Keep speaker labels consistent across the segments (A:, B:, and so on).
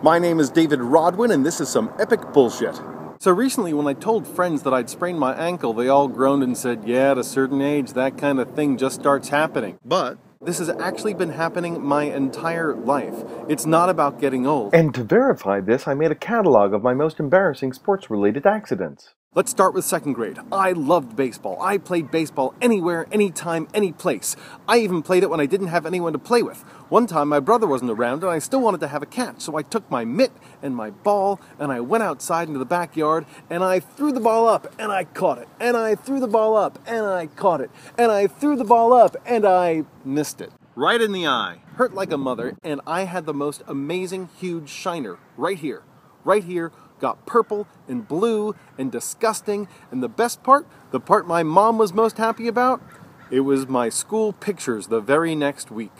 A: My name is David Rodwin, and this is some epic bullshit. So recently, when I told friends that I'd sprained my ankle, they all groaned and said, yeah, at a certain age, that kind of thing just starts happening. But this has actually been happening my entire life. It's not about getting old.
B: And to verify this, I made a catalog of my most embarrassing sports-related accidents.
A: Let's start with second grade. I loved baseball. I played baseball anywhere, anytime, any place. I even played it when I didn't have anyone to play with. One time my brother wasn't around and I still wanted to have a catch, so I took my mitt and my ball and I went outside into the backyard and I threw the ball up and I caught it. And I threw the ball up and I caught it. And I threw the ball up and I missed it. Right in the eye. Hurt like a mother, and I had the most amazing huge shiner right here. Right here. Got purple and blue and disgusting, and the best part, the part my mom was most happy about, it was my school pictures the very next week.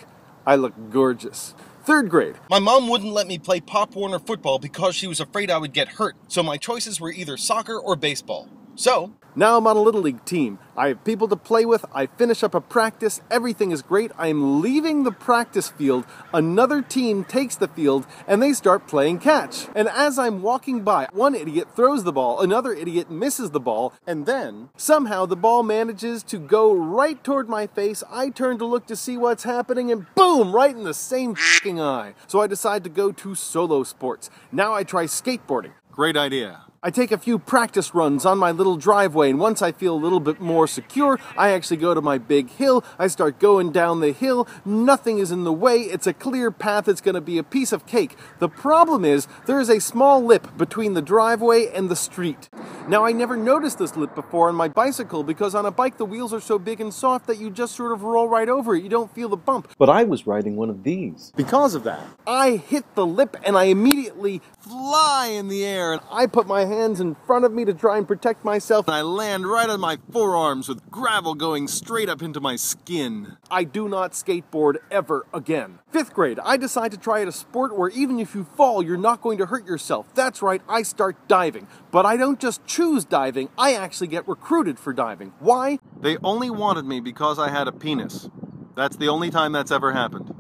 A: I looked gorgeous. Third grade. My mom wouldn't let me play Pop Warner football because she was afraid I would get hurt, so my choices were either soccer or baseball. So, now I'm on a Little League team. I have people to play with, I finish up a practice, everything is great, I am leaving the practice field, another team takes the field, and they start playing catch. And as I'm walking by, one idiot throws the ball, another idiot misses the ball, and then, somehow the ball manages to go right toward my face, I turn to look to see what's happening, and boom, right in the same f***ing eye. So I decide to go to solo sports. Now I try skateboarding. Great idea. I take a few practice runs on my little driveway, and once I feel a little bit more secure, I actually go to my big hill, I start going down the hill, nothing is in the way, it's a clear path, it's going to be a piece of cake. The problem is, there is a small lip between the driveway and the street. Now, I never noticed this lip before on my bicycle, because on a bike the wheels are so big and soft that you just sort of roll right over it, you don't feel the bump.
B: But I was riding one of these.
A: Because of that, I hit the lip and I immediately fly in the air, and I put my hands in front of me to try and protect myself, and I land right on my forearms with gravel going straight up into my skin. I do not skateboard ever again. Fifth grade, I decide to try out a sport where even if you fall, you're not going to hurt yourself. That's right, I start diving. But I don't just choose diving, I actually get recruited for diving. Why? They only wanted me because I had a penis. That's the only time that's ever happened.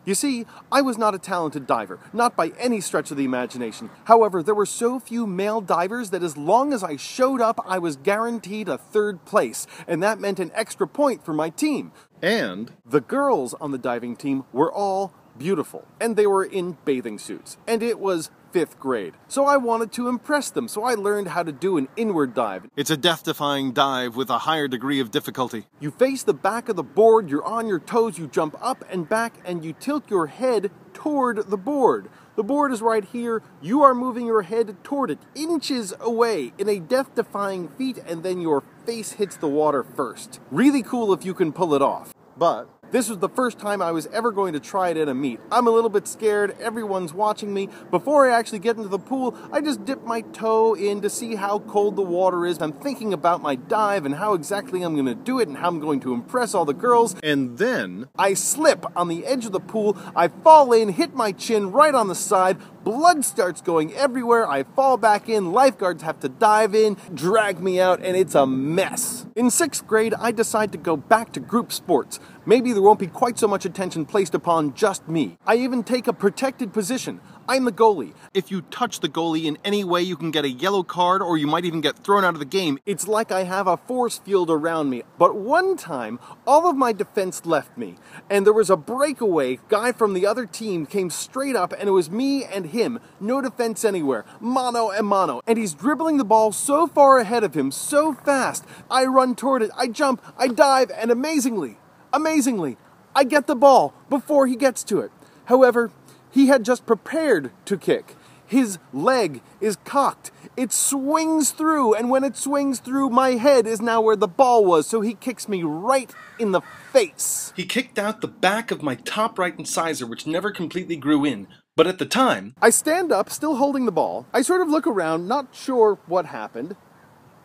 A: You see, I was not a talented diver, not by any stretch of the imagination. However, there were so few male divers that as long as I showed up, I was guaranteed a third place, and that meant an extra point for my team. And the girls on the diving team were all beautiful, and they were in bathing suits, and it was fifth grade. So I wanted to impress them, so I learned how to do an inward dive. It's a death-defying dive with a higher degree of difficulty. You face the back of the board, you're on your toes, you jump up and back, and you tilt your head toward the board. The board is right here, you are moving your head toward it, inches away, in a death-defying feat, and then your face hits the water first. Really cool if you can pull it off. But this was the first time I was ever going to try it at a meet. I'm a little bit scared, everyone's watching me. Before I actually get into the pool, I just dip my toe in to see how cold the water is. I'm thinking about my dive and how exactly I'm going to do it and how I'm going to impress all the girls. And then I slip on the edge of the pool, I fall in, hit my chin right on the side, blood starts going everywhere, I fall back in, lifeguards have to dive in, drag me out, and it's a mess. In sixth grade, I decide to go back to group sports. Maybe there won't be quite so much attention placed upon just me. I even take a protected position. I'm the goalie. If you touch the goalie in any way, you can get a yellow card or you might even get thrown out of the game. It's like I have a force field around me. But one time, all of my defense left me, and there was a breakaway guy from the other team came straight up, and it was me and him. No defense anywhere. Mano a mano. And he's dribbling the ball so far ahead of him, so fast. I run toward it, I jump, I dive, and amazingly, I get the ball before he gets to it. However, he had just prepared to kick. His leg is cocked. It swings through, and when it swings through, my head is now where the ball was, so he kicks me right in the face. He kicked out the back of my top right incisor, which never completely grew in. But at the time, I stand up, still holding the ball. I sort of look around, not sure what happened.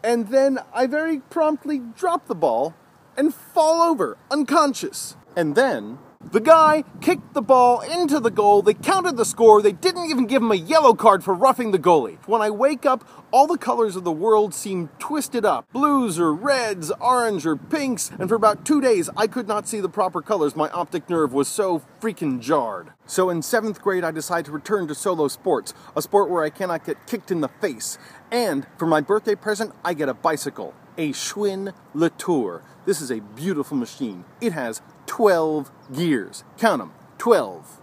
A: And then I very promptly drop the ball and fall over, unconscious. And then The guy kicked the ball into the goal, they counted the score, they didn't even give him a yellow card for roughing the goalie. When I wake up, all the colors of the world seem twisted up. Blues or reds, orange or pinks, and for about 2 days I could not see the proper colors. My optic nerve was so freaking jarred. So in 7th grade I decided to return to solo sports, a sport where I cannot get kicked in the face. And for my birthday present, I get a bicycle, a Schwinn Latour. This is a beautiful machine. It has 12 gears. Count them, 12.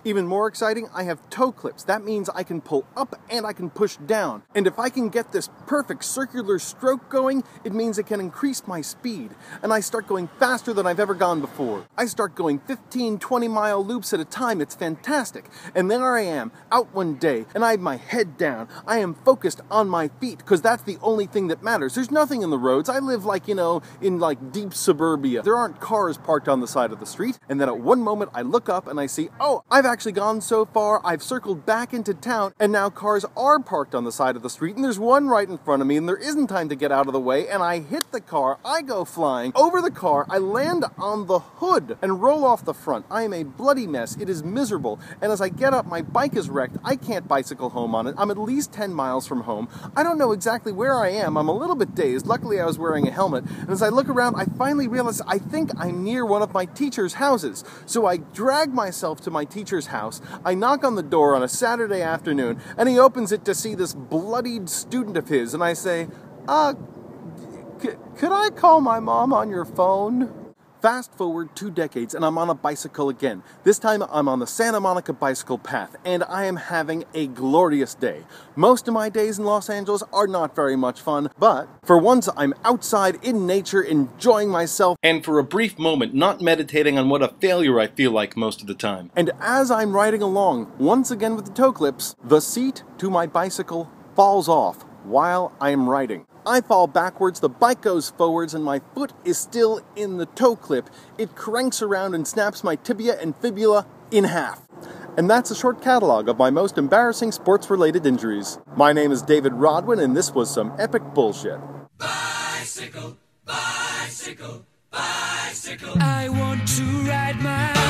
A: Even more exciting, I have toe clips. That means I can pull up and I can push down. And if I can get this perfect circular stroke going, it means it can increase my speed. And I start going faster than I've ever gone before. I start going 15, 20-mile loops at a time. It's fantastic. And there I am, out one day, and I have my head down. I am focused on my feet, because that's the only thing that matters. There's nothing in the roads. I live in deep suburbia. There aren't cars parked on the side of the street. And then at one moment I look up and I see, oh, I've actually gone so far, I've circled back into town, and now cars are parked on the side of the street, and there's one right in front of me, and there isn't time to get out of the way, and I hit the car, I go flying over the car, I land on the hood, and roll off the front. I am a bloody mess, it is miserable, and as I get up, my bike is wrecked, I can't bicycle home on it, I'm at least 10 miles from home, I don't know exactly where I am, I'm a little bit dazed, luckily I was wearing a helmet, and as I look around, I finally realize I think I'm near one of my teacher's houses, so I drag myself to my teacher's house, I knock on the door on a Saturday afternoon, and he opens it to see this bloodied student of his, and I say, could I call my mom on your phone? Fast forward 2 decades, and I'm on a bicycle again. This time I'm on the Santa Monica bicycle path, and I am having a glorious day. Most of my days in Los Angeles are not very much fun, but for once I'm outside in nature enjoying myself, and for a brief moment not meditating on what a failure I feel like most of the time. And as I'm riding along, once again with the toe clips, the seat to my bicycle falls off while I am riding. I fall backwards, the bike goes forwards, and my foot is still in the toe clip. It cranks around and snaps my tibia and fibula in half. And that's a short catalog of my most embarrassing sports-related injuries. My name is David Rodwin, and this was some epic bullshit.
C: Bicycle, bicycle, bicycle. I want to ride my